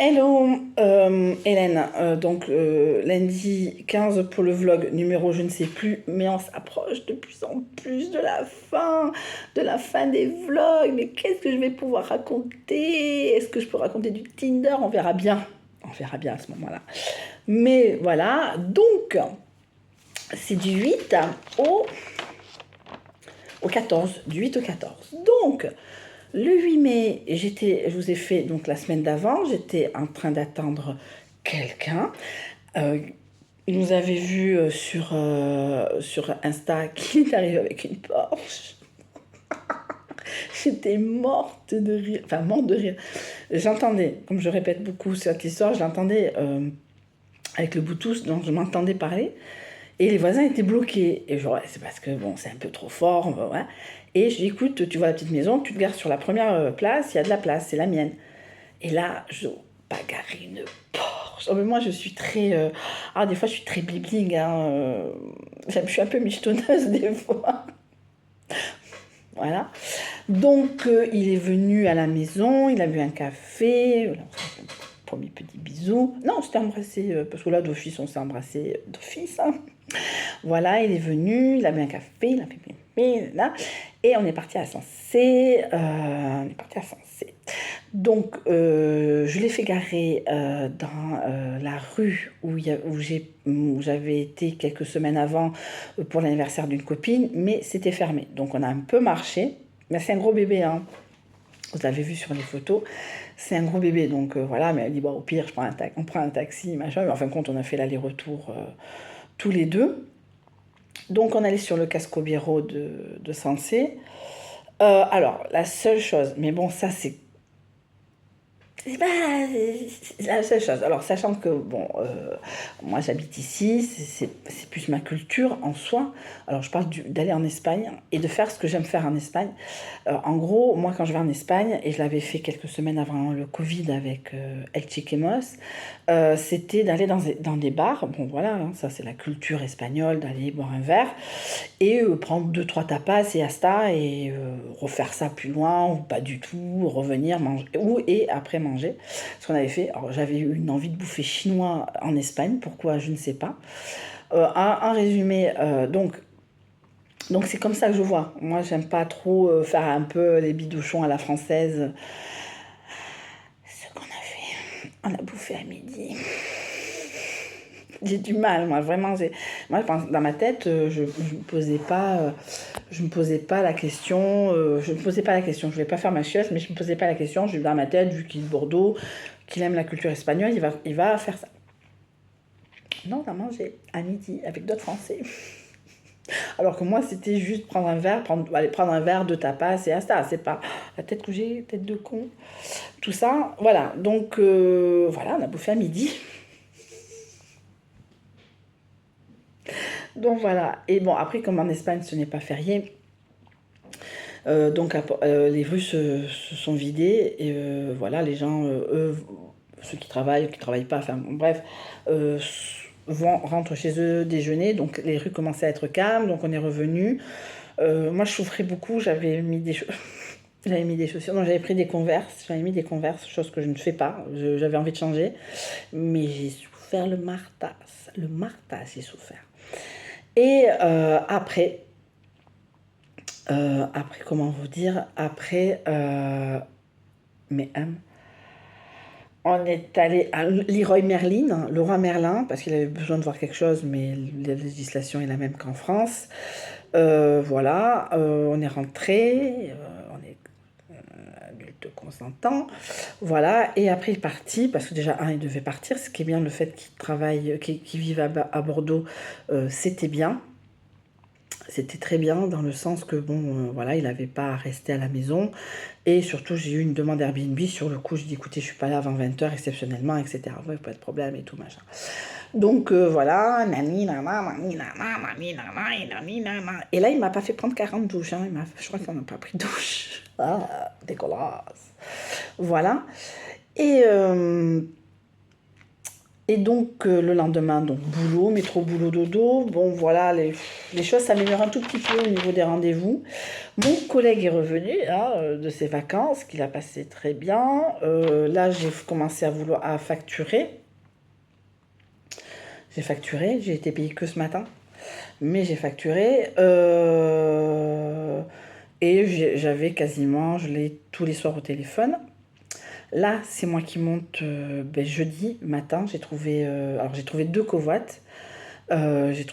Hello Hélène, lundi 15 pour le vlog numéro je ne sais plus, mais on s'approche de plus en plus de la fin des vlogs, mais qu'est-ce que je vais pouvoir raconter? Est-ce que je peux raconter du Tinder? On verra bien à ce moment-là. Mais voilà, donc c'est du 8 au, au 14, du 8 au 14. Donc, le 8 mai, je vous ai fait, donc la semaine d'avant, j'étais en train d'attendre quelqu'un. Euh, il nous avait vu sur Insta qu'il est arrivé avec une Porsche. J'étais morte de rire, enfin morte de rire. J'entendais, comme je répète beaucoup cette histoire, je l'entendais avec le Bluetooth, donc je m'entendais parler. Et les voisins étaient bloqués. Et genre, ouais, c'est parce que bon, c'est un peu trop fort. Ouais. Et je dis, écoute, tu vois la petite maison, tu te gares sur la première place, il y a de la place, c'est la mienne. Et là, je bagarre une Porsche. Oh, mais moi, je suis très. des fois, je suis très bling, hein. Je suis un peu michetonneuse des fois. Voilà. Donc, il est venu à la maison, il a bu un café. Voilà, premier petit bisou. Non, on s'était embrassé, parce que là, d'office, on s'est embrassé d'office. Hein. Voilà, il est venu, il a bu un café, il a fait pipi, là, et on est parti à Sensé. Donc, je l'ai fait garer dans la rue où j'avais été quelques semaines avant pour l'anniversaire d'une copine, mais c'était fermé. Donc, on a un peu marché. Mais c'est un gros bébé, hein. Vous l'avez vu sur les photos. C'est un gros bébé, donc voilà. Mais elle dit, bon, au pire, on prend un taxi, machin. Mais en fin de compte, on a fait l'aller-retour tous les deux. Donc, on allait sur le Casco Biero de Sensé. Alors, la seule chose, mais bon, ça, c'est pas la seule chose. Alors, sachant que, bon, moi j'habite ici, c'est plus ma culture en soi. Alors, je parle d'aller en Espagne et de faire ce que j'aime faire en Espagne. En gros, moi, quand je vais en Espagne, et je l'avais fait quelques semaines avant le Covid avec El Chiquemos, c'était d'aller dans des bars. Bon, voilà, hein, ça c'est la culture espagnole, d'aller boire un verre et prendre deux, trois tapas et hasta et refaire ça plus loin ou pas du tout, revenir manger et après manger. Ce qu'on avait fait, alors j'avais eu une envie de bouffer chinois en Espagne, pourquoi je ne sais pas. Un résumé, donc c'est comme ça que je vois. Moi j'aime pas trop faire un peu les bidochons à la française. Ce qu'on a fait, on a bouffé à midi. J'ai du mal, moi, vraiment. Moi, dans ma tête, je me posais pas la question. Je me posais pas la question. Je voulais pas faire ma chieuse, mais je me posais pas la question. Dans ma tête, vu qu'il est de Bordeaux, qu'il aime la culture espagnole, il va faire ça. Non, on a mangé à midi avec d'autres Français. Alors que moi, c'était juste prendre un verre, prendre un verre de tapas et asta. C'est pas la tête que j'ai, tête de con. Tout ça, voilà. Donc, voilà, on a bouffé à midi. Donc voilà. Et bon, après, comme en Espagne, ce n'est pas férié, les rues se sont vidées et voilà, les gens, eux, ceux qui travaillent pas, enfin bon, bref, rentrent chez eux déjeuner. Donc les rues commençaient à être calmes, donc on est revenu. Moi, je souffrais beaucoup, j'avais mis des j'avais mis des chaussures, non, j'avais mis des converses, chose que je ne fais pas. J'avais envie de changer, mais j'ai souffert le martas, j'ai souffert. Et après, comment vous dire, mais on est allé à Leroy Merlin, le roi Merlin, parce qu'il avait besoin de voir quelque chose, mais la législation est la même qu'en France. Voilà, on est rentré, on est adulte consentant, voilà, et après il est parti, parce que déjà, il devait partir, ce qui est bien, le fait qu'il vive à Bordeaux, c'était bien. C'était très bien dans le sens que, bon, voilà, il n'avait pas à rester à la maison. Et surtout, j'ai eu une demande Airbnb. Sur le coup, je dis, écoutez, je suis pas là avant 20h exceptionnellement, etc. Ouais, pas de problème et tout, machin. Donc, voilà, nani, nana, nani, nana, nani, nana, et nani, nana. Et là, il m'a pas fait prendre 40 douches. Hein. Je crois qu'on n'a pas pris de douche. Ah, dégueulasse. Voilà. Et, Et donc, le lendemain, donc boulot, métro, boulot, dodo. Bon, voilà, les choses s'améliorent un tout petit peu au niveau des rendez-vous. Mon collègue est revenu hein, de ses vacances, qu'il a passé très bien. Là, j'ai commencé à facturer. J'ai facturé, j'ai été payée que ce matin, mais j'ai facturé. Et j'avais quasiment, je l'ai tous les soirs au téléphone. Là, c'est moi qui monte jeudi matin. J'ai trouvé deux covoites. J'ai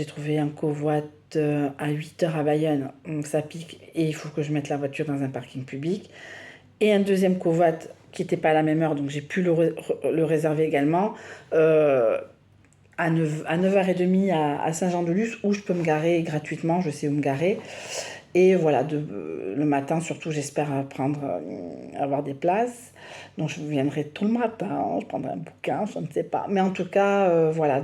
trouvé un covoite à 8 heures à Bayonne, donc ça pique et il faut que je mette la voiture dans un parking public. Et un deuxième covoite qui n'était pas à la même heure, donc j'ai pu le réserver également, à 9h30 à Saint-Jean-de-Luz, où je peux me garer gratuitement, je sais où me garer. Et voilà, le matin, surtout, j'espère avoir des places. Donc, je viendrai tout le matin, je prendrai un bouquin, je ne sais pas. Mais en tout cas, voilà,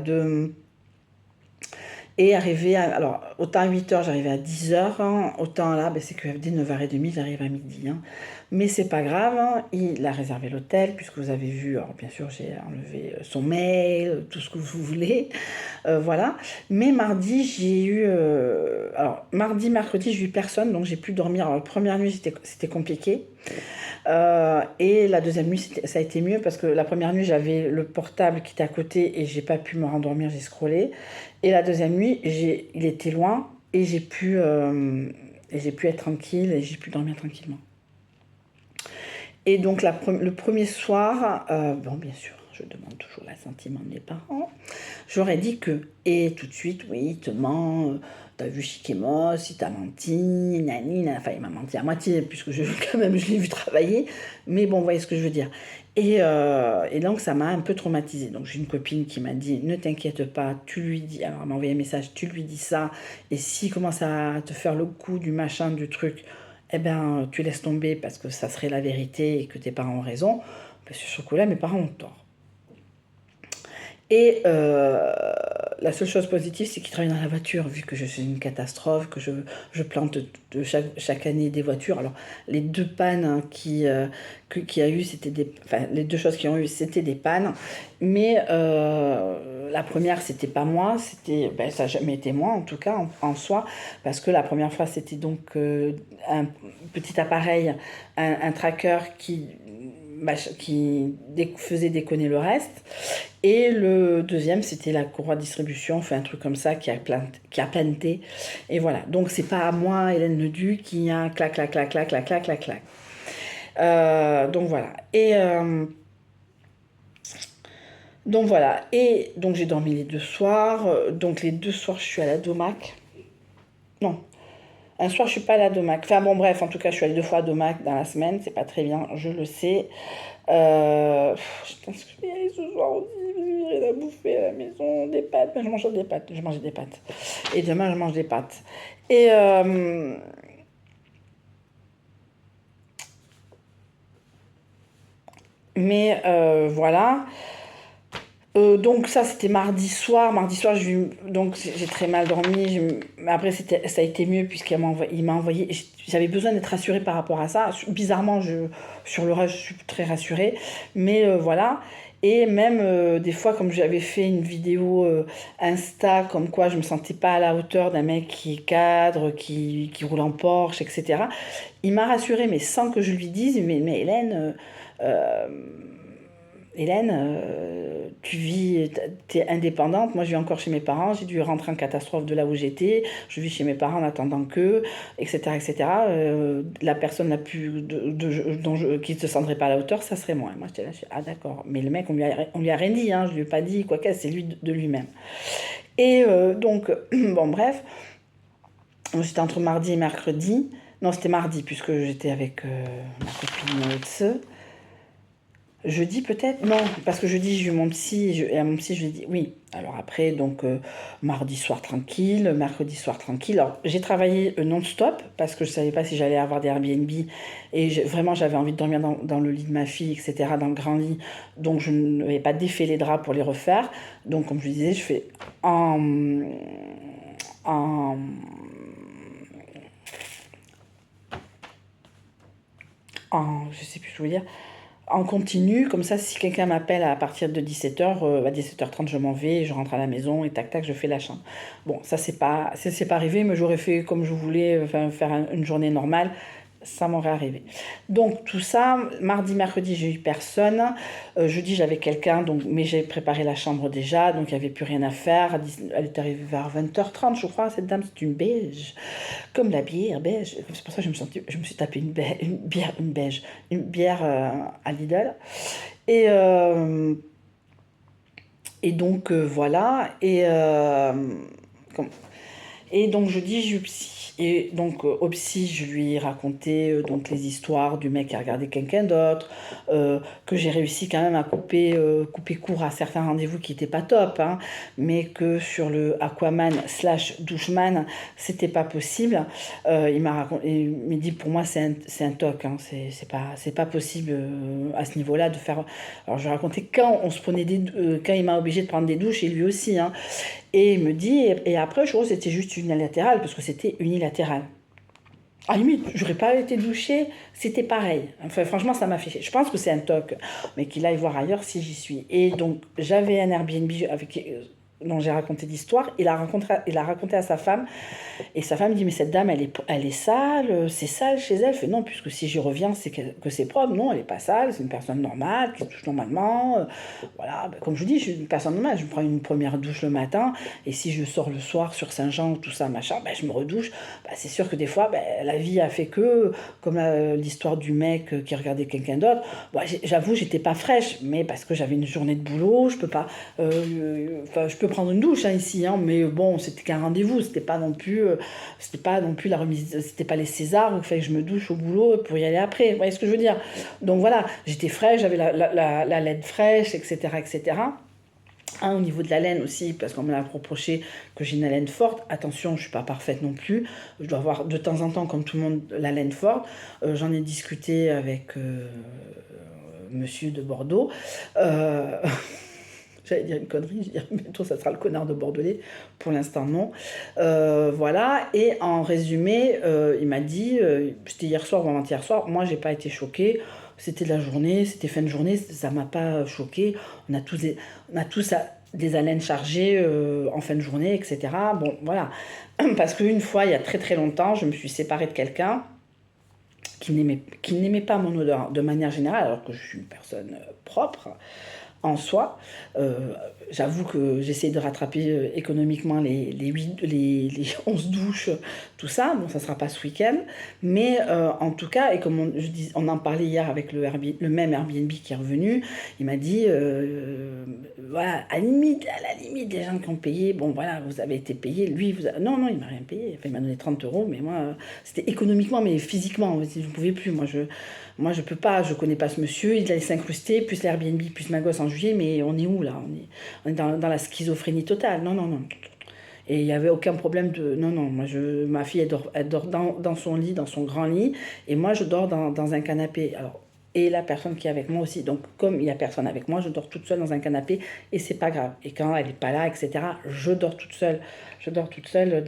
et alors, autant à 8h, j'arrivais à 10h, hein, autant là, c'est que dès 9h30, j'arrive à midi. Hein. Mais c'est pas grave, hein, il a réservé l'hôtel, puisque vous avez vu, alors bien sûr, j'ai enlevé son mail, tout ce que vous voulez, voilà. Mais mardi, alors, mardi, mercredi, j'ai eu personne, donc j'ai pu dormir. Alors, la première nuit, c'était compliqué. Et la deuxième nuit, ça a été mieux parce que la première nuit, j'avais le portable qui était à côté et j'ai pas pu me rendormir, j'ai scrollé. Et la deuxième nuit, il était loin et j'ai pu être tranquille et j'ai pu dormir tranquillement. Et donc le premier soir, bon bien sûr, je demande toujours l'assentiment de mes parents. J'aurais dit que, et tout de suite, oui, te ment, t'as vu Chikemos, il t'a menti, nani, enfin il m'a menti à moitié, puisque quand même je l'ai vu travailler, mais bon, vous voyez ce que je veux dire. Et donc ça m'a un peu traumatisée. Donc j'ai une copine qui m'a dit, ne t'inquiète pas, tu lui dis, alors elle m'a envoyé un message, tu lui dis ça, et s'il commence à te faire le coup du machin, du truc, eh ben tu laisses tomber parce que ça serait la vérité et que tes parents ont raison. Parce que sur ce coup-là, mes parents ont tort. Et la seule chose positive, c'est qu'ils travaillent dans la voiture, vu que je suis une catastrophe, que je plante chaque année des voitures. Alors, les deux pannes hein, qu'il y a eu, les deux choses qui ont eu, c'était des pannes. Mais la première, c'était pas moi, ça n'a jamais été moi, en tout cas, en soi, parce que la première fois, c'était donc un petit appareil, un tracker qui faisait déconner le reste. Et le deuxième, c'était la courroie de distribution, enfin un truc comme ça qui a planté. Et voilà. Donc c'est pas à moi, Hélène Ledu, qui a clac, clac, clac, clac, clac, clac, clac, clac. Donc voilà. Donc voilà. Et donc j'ai dormi les deux soirs. Donc les deux soirs, je suis à la Domac. Non. Un soir, je suis pas à la Domac. Enfin bon, bref, en tout cas, je suis allée 2 fois à Domac dans la semaine. C'est pas très bien, je le sais. Je pense que je vais y aller ce soir aussi. J'ai rien à bouffer à la maison. Des pâtes. Mais je mange des pâtes. Je mange des pâtes. Et demain, je mange des pâtes. Et mais voilà. Donc ça c'était mardi soir. Donc j'ai très mal dormi. Mais après ça a été mieux puisqu'il m'a envoyé. J'avais besoin d'être rassurée par rapport à ça. Bizarrement sur le reste je suis très rassurée. Mais voilà. Et même des fois comme j'avais fait une vidéo Insta comme quoi je me sentais pas à la hauteur d'un mec qui est cadre, qui roule en Porsche, etc. Il m'a rassurée mais sans que je lui dise mais Hélène. Euh, Hélène, t'es indépendante. Moi, je vis encore chez mes parents. J'ai dû rentrer en catastrophe de là où j'étais. Je vis chez mes parents en attendant qu'eux, etc., etc. La personne la plus qui ne se sentirait pas à la hauteur, ça serait moi. Et moi, j'étais là, ah d'accord. Mais le mec, on lui a rien dit. Hein, je lui ai pas dit quoi qu'est-ce, c'est lui de lui-même. Et donc, bon, bref. C'était entre mardi et mercredi. Non, c'était mardi puisque j'étais avec ma copine Tse. Jeudi peut-être. Non, parce que jeudi j'ai eu mon psy, et à mon psy je lui ai dit oui. Alors après, donc mardi soir tranquille, mercredi soir tranquille. Alors j'ai travaillé non-stop parce que je savais pas si j'allais avoir des Airbnb et vraiment j'avais envie de dormir dans le lit de ma fille, etc., dans le grand lit. Donc je n'avais pas défait les draps pour les refaire. Donc comme je disais, je fais en je sais plus ce que je veux dire, en continu, comme ça, si quelqu'un m'appelle à partir de 17h, à 17h30, je m'en vais, je rentre à la maison et tac, tac, je fais la chambre. Bon, ça, c'est pas arrivé, mais j'aurais fait comme je voulais, enfin, faire une journée normale, ça m'aurait arrivé. Donc, tout ça, mardi, mercredi, j'ai eu personne. Jeudi, j'avais quelqu'un, donc, mais j'ai préparé la chambre déjà, donc il n'y avait plus rien à faire. Elle est arrivée vers 20h30, je crois, cette dame, c'est une beige, comme la bière beige. C'est pour ça que je me suis tapé une beige, une bière à Lidl. Et, euh, et donc voilà. Et donc je dis j'ai eu psy. Et donc au psy, je lui ai raconté donc les histoires du mec qui a regardé quelqu'un d'autre, que j'ai réussi quand même à couper court à certains rendez-vous qui n'étaient pas top, hein, mais que sur le Aquaman slash doucheman, c'était pas possible. Il m'a dit pour moi c'est un toc, hein, c'est pas possible à ce niveau-là de faire. Alors je racontais quand on se prenait quand il m'a obligé de prendre des douches et lui aussi, hein. Et il me dit, et après, je crois que c'était juste unilatéral, parce que c'était unilatéral. À la limite, j'aurais pas été douchée, c'était pareil. Enfin, franchement, ça m'a fait chier. Je pense que c'est un toc, mais qu'il aille voir ailleurs si j'y suis. Et donc, j'avais un Airbnb dont j'ai raconté l'histoire. Il a raconté à sa femme. Et sa femme dit, mais cette dame, elle est sale, c'est sale chez elle. Elle fait non, puisque si j'y reviens, c'est que c'est propre. Non, elle n'est pas sale, c'est une personne normale, qui se touche normalement. Voilà, ben, comme je vous dis, je suis une personne normale. Je prends une première douche le matin, et si je sors le soir sur Saint-Jean, tout ça, machin, ben, je me redouche. Ben, c'est sûr que des fois, ben, la vie a fait que, comme l'histoire du mec qui regardait quelqu'un d'autre, bon, j'avoue, j'étais pas fraîche, mais parce que j'avais une journée de boulot, je peux pas. Je peux prendre une douche hein, ici, hein, mais bon, c'était qu'un rendez-vous, c'était pas non plus la remise, c'était pas les Césars où il fallait que je me douche au boulot pour y aller après. Vous voyez ce que je veux dire? Donc voilà, j'étais fraîche, j'avais la laine fraîche, etc., etc. Au niveau de la laine aussi, parce qu'on me l'a reproché que j'ai une laine forte. Attention, je ne suis pas parfaite non plus. Je dois avoir de temps en temps, comme tout le monde, la laine forte. J'en ai discuté avec monsieur de Bordeaux. Euh, J'allais dire une connerie, je dirais bientôt ça sera le connard de Bordelais. Pour l'instant, non. Voilà. Et en résumé, il m'a dit, c'était hier soir ou avant-hier soir, moi, j'ai pas été choquée. C'était la journée, c'était fin de journée, ça m'a pas choquée. On a tous des haleines chargées en fin de journée, etc. Bon, voilà. Parce qu'une fois, il y a très très longtemps, je me suis séparée de quelqu'un qui n'aimait pas mon odeur de manière générale, alors que je suis une personne propre en soi. J'avoue que j'essaie de rattraper économiquement les 11 douches, tout ça. Bon, ça ne sera pas ce week-end. Mais en tout cas, et comme on en parlait hier avec le même Airbnb qui est revenu, il m'a dit, voilà, à la limite, les gens qui ont payé, bon voilà, vous avez été payé, lui, non, non, il m'a rien payé. Enfin, il m'a donné 30 euros, mais moi, c'était économiquement, mais physiquement, je ne pouvais plus. Moi, je peux pas, je connais pas ce monsieur, il allait s'incruster, plus l'Airbnb, plus ma gosse en juillet, mais on est où là? On est dans la schizophrénie totale. Non, non, non. Et il n'y avait aucun problème de. Non, non, ma fille, elle dort dans son lit, dans son grand lit, et moi, je dors dans un canapé. Alors, et la personne qui est avec moi aussi. Donc, comme il n'y a personne avec moi, je dors toute seule dans un canapé, et c'est pas grave. Et quand elle n'est pas là, etc., je dors toute seule. Je dors toute seule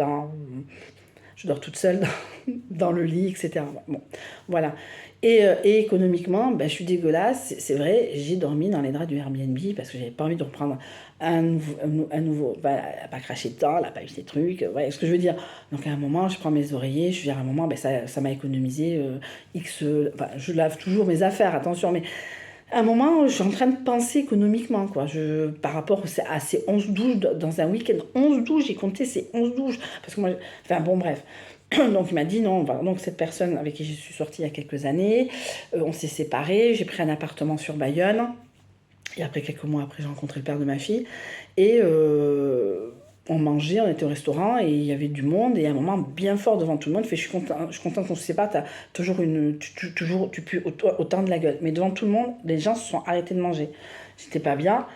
dans le lit, etc. Bon, voilà. Et économiquement, ben, je suis dégueulasse, c'est vrai, j'ai dormi dans les draps du Airbnb parce que j'avais pas envie de reprendre un nouveau. Ben, elle n'a pas craché dedans, elle n'a pas eu ses trucs, ouais, ce que je veux dire. Donc à un moment, je prends mes oreillers, je veux dire, à un moment, ben, ça m'a économisé X. Enfin, je lave toujours mes affaires, attention, mais à un moment, je suis en train de penser économiquement, quoi. Par rapport à ces 11 douches dans un week-end, 11 douches, j'ai compté ces 11 douches. Parce que moi, enfin bon, bref. Donc il m'a dit non, voilà. Donc cette personne avec qui je suis sortie il y a quelques années, on s'est séparés, j'ai pris un appartement sur Bayonne. Et après, quelques mois après, j'ai rencontré le père de ma fille. Et on mangeait, on était au restaurant et il y avait du monde. Et à un moment, bien fort devant tout le monde, il fait, je suis content qu'on se sépare, tu pues autant de la gueule. Mais devant tout le monde, les gens se sont arrêtés de manger. J'étais pas bien.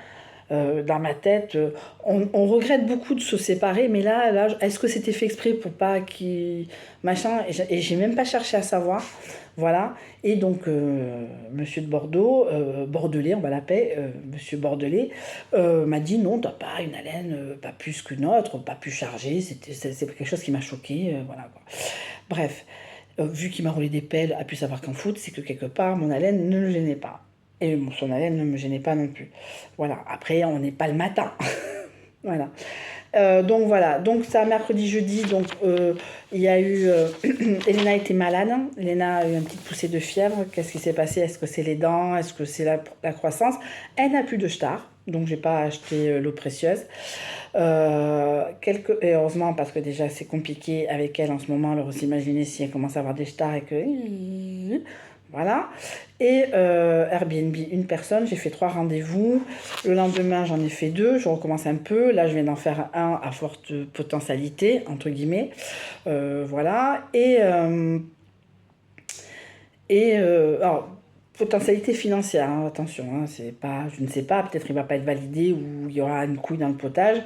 Dans ma tête, on regrette beaucoup de se séparer, mais là, est-ce que c'était fait exprès pour pas qu'il machin, et j'ai même pas cherché à savoir, voilà. Et donc monsieur de Bordeaux, Bordelais, on va l'appeler, monsieur Bordelais, m'a dit non, t'as pas une haleine pas plus qu'une autre, pas plus chargée, c'est quelque chose qui m'a choqué, voilà quoi. Bref, vu qu'il m'a roulé des pelles, a pu savoir qu'en foot, c'est que quelque part mon haleine ne le gênait pas. Et son haleine ne me gênait pas non plus. Voilà, après, on n'est pas le matin. Voilà. Donc voilà, donc ça mercredi, jeudi, donc il y a eu, Elena était malade, Elena a eu une petite poussée de fièvre, qu'est-ce qui s'est passé? Est-ce que c'est les dents? Est-ce que c'est la croissance? Elle n'a plus de star, donc j'ai pas acheté l'eau précieuse. Et heureusement, parce que déjà c'est compliqué avec elle en ce moment, alors vous imaginez si elle commence à avoir des stars et que... Voilà. Et Airbnb, une personne, j'ai fait 3 rendez-vous. Le lendemain, j'en ai fait 2, je recommence un peu. Là, je viens d'en faire un à forte potentialité, entre guillemets. Voilà. Alors, potentialité financière, hein, attention, hein, c'est pas, je ne sais pas, peut-être il ne va pas être validé ou il y aura une couille dans le potage.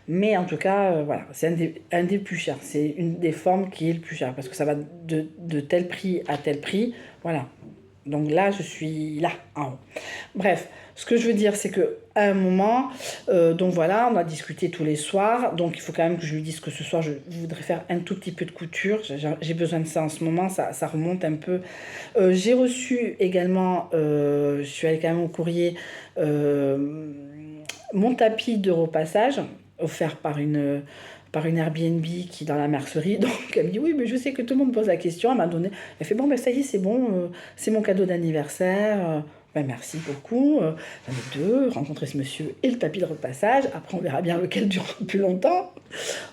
Mais en tout cas, voilà, c'est un des plus chers. C'est une des formes qui est le plus cher parce que ça va de tel prix à tel prix. Voilà. Donc là, je suis là, en haut. Bref, ce que je veux dire, c'est que à un moment, donc voilà, on a discuté tous les soirs. Donc il faut quand même que je lui dise que ce soir, je voudrais faire un tout petit peu de couture. J'ai besoin de ça en ce moment, ça remonte un peu. J'ai reçu également, je suis allée quand même au courrier, mon tapis de repassage offert par une Airbnb qui est dans la mercerie. Donc elle me dit oui, mais je sais que tout le monde pose la question. Elle m'a donné, elle fait bon, ben ça y est, c'est bon, c'est mon cadeau d'anniversaire. Ben merci beaucoup. J'en ai 2, rencontrer ce monsieur et le tapis de repassage. Après, on verra bien lequel dure plus longtemps.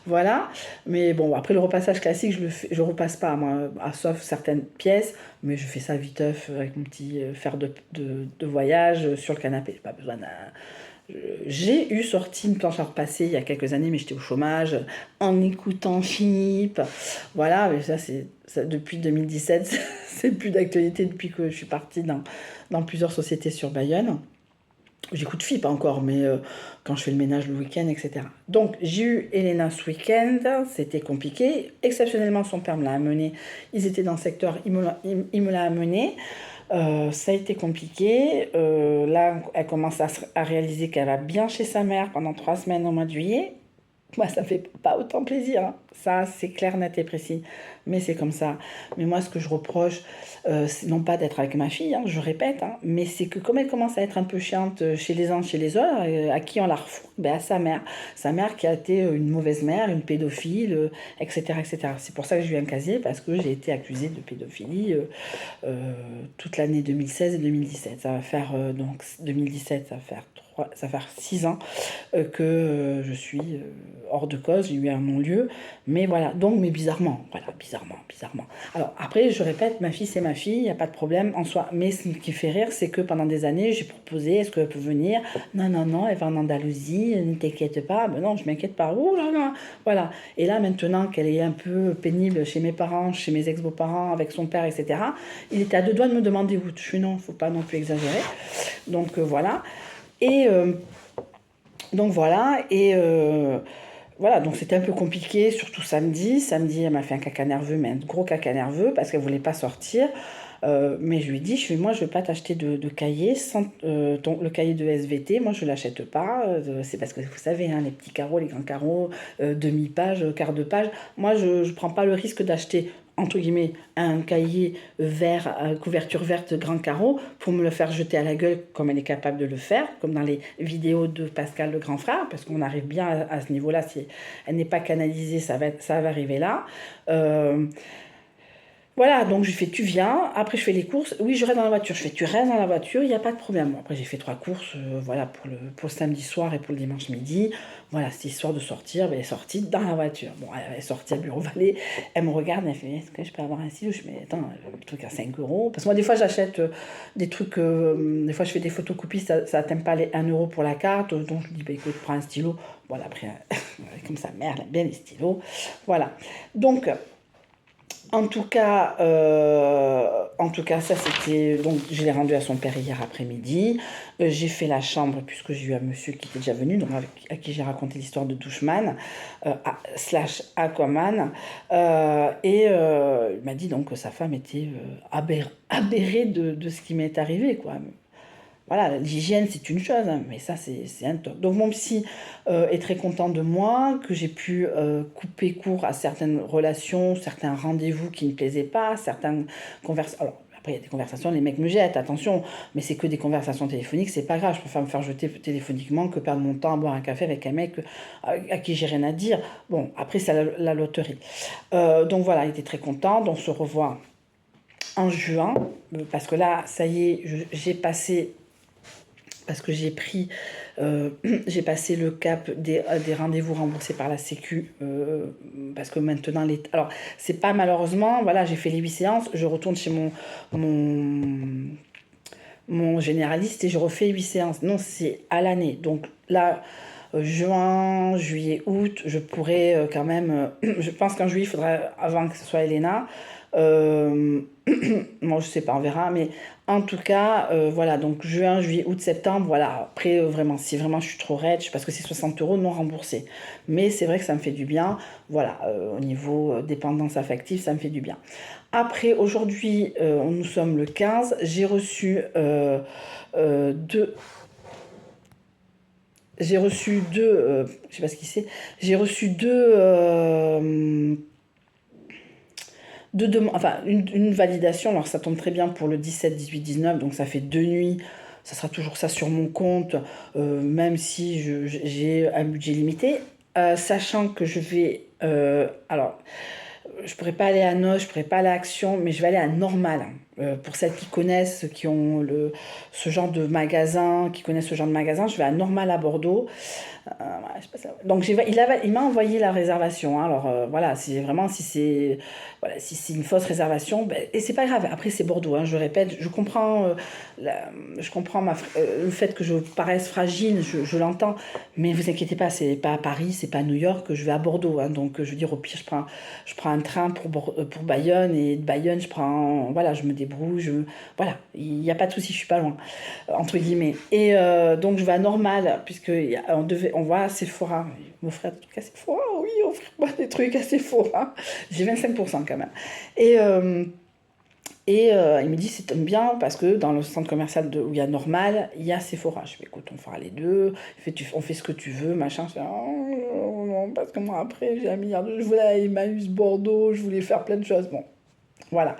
Voilà. Mais bon, après le repassage classique, je repasse pas, moi, sauf certaines pièces. Mais je fais ça viteuf avec mon petit fer de voyage sur le canapé. J'ai pas besoin d'un. J'ai eu sorti une planche à repasser il y a quelques années, mais j'étais au chômage, en écoutant Philippe. Voilà, mais ça, depuis 2017, c'est plus d'actualité depuis que je suis partie dans plusieurs sociétés sur Bayonne. J'écoute FIP encore, mais quand je fais le ménage le week-end, etc. Donc, j'ai eu Elena ce week-end, c'était compliqué. Exceptionnellement, son père me l'a amené. Ils étaient dans le secteur, il me l'a amené. Ça a été compliqué. Là, elle commence à réaliser qu'elle va bien chez sa mère pendant 3 semaines au mois de juillet. Moi, ça me fait pas autant plaisir, hein. Ça, c'est clair, net et précis. Mais c'est comme ça. Mais moi, ce que je reproche, c'est non pas d'être avec ma fille, hein, je répète, hein, mais c'est que comme elle commence à être un peu chiante chez les uns, chez les autres, à qui on la refout? Ben, à sa mère. Sa mère qui a été une mauvaise mère, une pédophile, etc., etc. C'est pour ça que j'ai eu un casier, parce que j'ai été accusée de pédophilie toute l'année 2016 et 2017. Ça va faire, donc 2017, ça va faire 6 ans que je suis hors de cause, j'ai eu un non-lieu, mais voilà, donc, mais bizarrement, voilà, bizarrement. Alors après, je répète, ma fille c'est ma fille, il n'y a pas de problème en soi, mais ce qui fait rire, c'est que pendant des années, j'ai proposé, est-ce qu'elle peut venir? Non, elle va en Andalousie, ne t'inquiète pas, ben non, je m'inquiète pas, ouh là là, voilà. Et là, maintenant qu'elle est un peu pénible chez mes parents, chez mes ex-beaux-parents, avec son père, etc., il était à 2 doigts de me demander où. Je suis non, faut pas non plus exagérer. Donc voilà. Et donc voilà, voilà, donc c'était un peu compliqué, surtout samedi. Samedi, elle m'a fait un caca nerveux, mais un gros caca nerveux, parce qu'elle voulait pas sortir. Mais je lui ai dit, moi je ne vais pas t'acheter de cahier, le cahier de SVT, moi je ne l'achète pas. C'est parce que vous savez, hein, les petits carreaux, les grands carreaux, demi-page, quart de page. Moi je ne prends pas le risque d'acheter, entre guillemets, un cahier vert, couverture verte, grand carreau, pour me le faire jeter à la gueule comme elle est capable de le faire, comme dans les vidéos de Pascal le grand frère, parce qu'on arrive bien à ce niveau-là. Si elle n'est pas canalisée, ça va arriver là. Voilà, donc je fais, tu viens, après je fais les courses, oui je reste dans la voiture, je fais, tu restes dans la voiture, il n'y a pas de problème. Bon, après j'ai fait 3 courses, voilà, pour le samedi soir et pour le dimanche midi, voilà, c'est histoire de sortir, ben, elle est sortie dans la voiture. Bon, elle est sortie à Bureau Vallée, elle me regarde, elle fait, est-ce que je peux avoir un stylo? Je me dis, attends, le truc à 5 euros, parce que moi des fois j'achète des trucs, des fois je fais des photocopies, ça n'atteint pas les 1 euro pour la carte, donc je dis, bah écoute, prends un stylo, voilà, après, comme sa mère, elle aime bien les stylos, voilà. Donc, en tout cas, ça c'était. Donc, je l'ai rendu à son père hier après-midi. J'ai fait la chambre, puisque j'ai eu un monsieur qui était déjà venu, donc à qui j'ai raconté l'histoire de Doucheman, slash Aquaman. Il m'a dit donc que sa femme était aberrée de ce qui m'est arrivé, quoi. Voilà, l'hygiène c'est une chose, hein, mais ça c'est un top. Donc mon psy est très content de moi, que j'ai pu couper court à certaines relations, certains rendez-vous qui ne plaisaient pas, certaines conversations. Alors Après, il y a des conversations, les mecs me jettent, attention, mais c'est que des conversations téléphoniques, c'est pas grave. Je préfère me faire jeter téléphoniquement que perdre mon temps à boire un café avec un mec à qui j'ai rien à dire. Bon, après, c'est la loterie. Donc voilà, il était très content. Donc on se revoit en juin, parce que là, ça y est, j'ai passé, parce que j'ai pris, j'ai passé le cap des rendez-vous remboursés par la Sécu, parce que maintenant, alors, c'est pas malheureusement, voilà, j'ai fait les 8 séances, je retourne chez mon, mon généraliste et je refais 8 séances. Non, c'est à l'année. Donc là, juin, juillet, août, je pourrais quand même. Je pense qu'en juillet, il faudra, avant que ce soit Elena. Moi, je sais pas, on verra. Mais en tout cas, voilà. Donc juin, juillet, août, septembre, voilà. Après, vraiment, si vraiment je suis trop riche, parce que c'est 60 € non remboursés. Mais c'est vrai que ça me fait du bien. Voilà, au niveau dépendance affective, ça me fait du bien. Après, aujourd'hui, nous sommes le 15, j'ai reçu deux. Je sais pas ce qui c'est, j'ai reçu enfin une validation, alors ça tombe très bien pour le 17, 18, 19, donc ça fait 2 nuits, ça sera toujours ça sur mon compte, même si j'ai un budget limité, sachant que je vais, alors je pourrais pas aller à Noce, je pourrais pas aller à Action, mais je vais aller à Normal. Pour celles qui connaissent, qui ont ce genre de magasin, qui connaissent ce genre de magasin, je vais à Normal à Bordeaux. Voilà, je sais pas ça. Donc il m'a envoyé la réservation, hein. Alors voilà, si vraiment si c'est voilà, si c'est une fausse réservation, ben, et c'est pas grave. Après c'est Bordeaux, hein, je répète, je comprends le fait que je paraisse fragile, je l'entends, mais vous inquiétez pas, c'est pas à Paris, c'est pas à New York, je vais à Bordeaux, hein. Donc je veux dire au pire je prends un train pour Bayonne, et de Bayonne voilà, je me débrouille, voilà, il n'y a pas de souci, je suis pas loin, entre guillemets. Et donc je vais à Normal, puisque on va à Sephora. M'offrir des trucs à Sephora, oui, offrir-moi des trucs à Sephora. J'ai 25% quand même. Et, il me dit, c'est bien parce que dans le centre commercial où il y a Normal, il y a Sephora. Je fais, écoute, on fera les deux, on fait ce que tu veux, machin. Je fais, oh, non, parce que moi, après, j'ai un milliard je voulais aller à Emmaüs Bordeaux, je voulais faire plein de choses. Bon, voilà.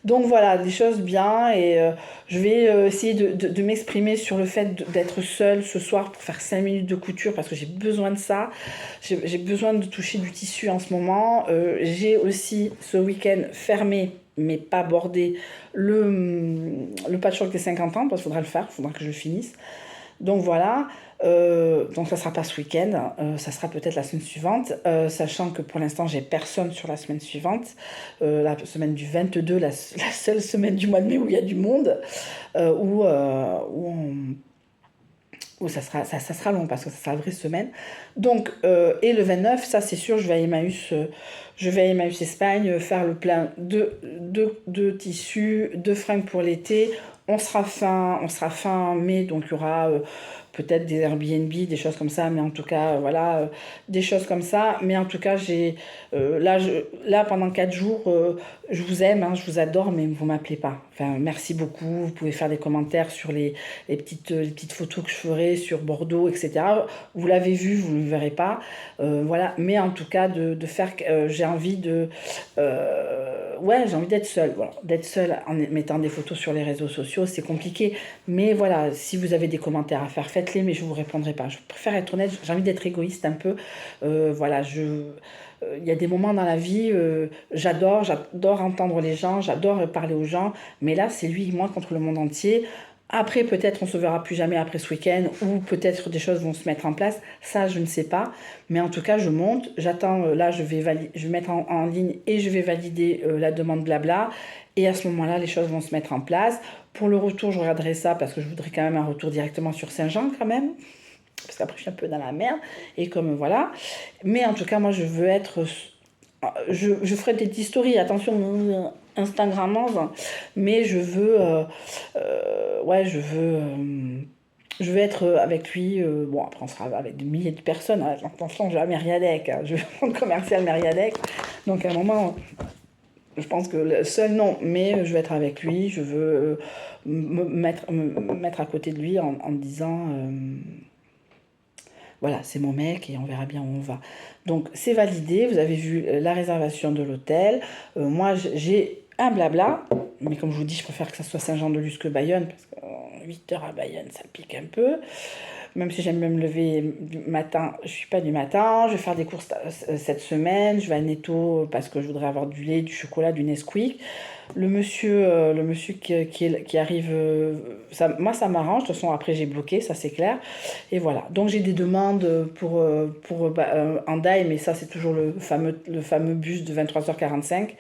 Donc voilà, des choses bien, et je vais essayer de m'exprimer sur le fait d'être seule ce soir pour faire 5 minutes de couture, parce que j'ai besoin de ça. J'ai besoin de toucher du tissu en ce moment. J'ai aussi ce week-end fermé, mais pas bordé, le patchwork des 50 ans, parce qu'il faudra le faire, il faudra que je le finisse. Donc voilà, donc ça sera pas ce week-end, ça sera peut-être la semaine suivante, sachant que pour l'instant j'ai personne sur la semaine suivante, la semaine du 22, la seule semaine du mois de mai où il y a du monde, où ça sera long, parce que ça sera la vraie semaine. Donc, et le 29, ça c'est sûr, je vais à Emmaüs Espagne, faire le plein de tissus, de fringues pour l'été. On sera fin mai, donc il y aura peut-être des Airbnb, des choses comme ça, mais en tout cas, voilà, des choses comme ça. Mais en tout cas, là, pendant 4 jours, je vous aime, hein, je vous adore, mais vous m'appelez pas. Enfin, merci beaucoup. Vous pouvez faire des commentaires sur les petites photos que je ferai sur Bordeaux, etc. Vous l'avez vu, vous ne le verrez pas. Voilà. Mais en tout cas, j'ai envie j'ai envie d'être seule. Voilà. D'être seule en mettant des photos sur les réseaux sociaux, c'est compliqué. Mais voilà, si vous avez des commentaires à faire, faites-les, mais je ne vous répondrai pas. Je préfère être honnête, j'ai envie d'être égoïste un peu. Voilà, il y a des moments dans la vie, j'adore entendre les gens, j'adore parler aux gens, mais là, c'est lui et moi contre le monde entier. Après, peut-être on se verra plus jamais après ce week-end, ou peut-être des choses vont se mettre en place, ça je ne sais pas, mais en tout cas je monte, j'attends, là je vais mettre en ligne et je vais valider la demande blabla, et à ce moment-là les choses vont se mettre en place. Pour le retour, je regarderai ça, parce que je voudrais quand même un retour directement sur Saint-Jean quand même, parce qu'après je suis un peu dans la merde, et comme voilà. Mais en tout cas, moi je veux être, je ferai des petites stories, attention, Instagrammance, mais ouais, je veux être avec lui. Bon, après, on sera avec des milliers de personnes, hein. Attention, j'ai à Mériadec, hein, je vais prendre commercial Mériadec. Donc, à un moment, je pense que seul, non, mais je vais être avec lui. Je veux me mettre à côté de lui en me disant, voilà, c'est mon mec et on verra bien où on va. Donc, c'est validé. Vous avez vu la réservation de l'hôtel. Moi, j'ai un blabla. mais comme je vous dis, je préfère que ça soit Saint-Jean-de-Luz que Bayonne, parce que 8 heures à Bayonne, ça pique un peu. Même si j'aime bien me lever du matin, je suis pas du matin. Je vais faire des courses cette semaine. Je vais à Netto parce que je voudrais avoir du lait, du chocolat, du Nesquik. Le monsieur qui arrive, moi ça m'arrange. De toute façon, après j'ai bloqué, ça c'est clair. Et voilà. Donc j'ai des demandes pour Hendaye, mais ça c'est toujours le fameux bus de 23h45.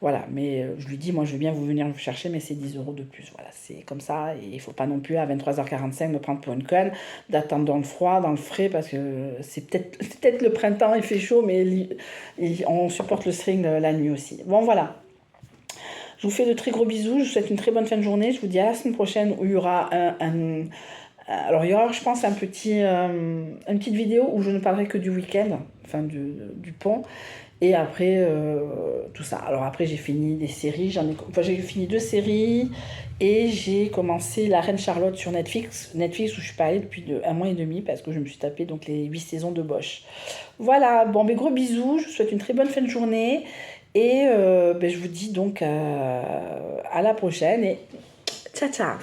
Voilà, mais je lui dis, moi je veux bien vous venir vous chercher, mais c'est 10 euros de plus. Voilà, c'est comme ça. Et il faut pas non plus à 23h45 me prendre pour une conne, d'attendre dans le froid, dans le frais, parce que c'est peut-être le printemps, il fait chaud, mais on supporte le string la nuit aussi. Bon, voilà. Je vous fais de très gros bisous. Je vous souhaite une très bonne fin de journée. Je vous dis à la semaine prochaine où il y aura alors, il y aura, je pense, une petite vidéo où je ne parlerai que du week-end, enfin du pont. Et après, tout ça. Alors après, j'ai fini des séries. J'ai fini 2 séries. Et j'ai commencé La Reine Charlotte sur Netflix. Netflix où je suis pas allée depuis 1 mois et demi parce que je me suis tapé donc les 8 saisons de Bosch. Voilà, bon, mais gros bisous. Je vous souhaite une très bonne fin de journée. Et je vous dis donc à la prochaine. Et ciao, ciao.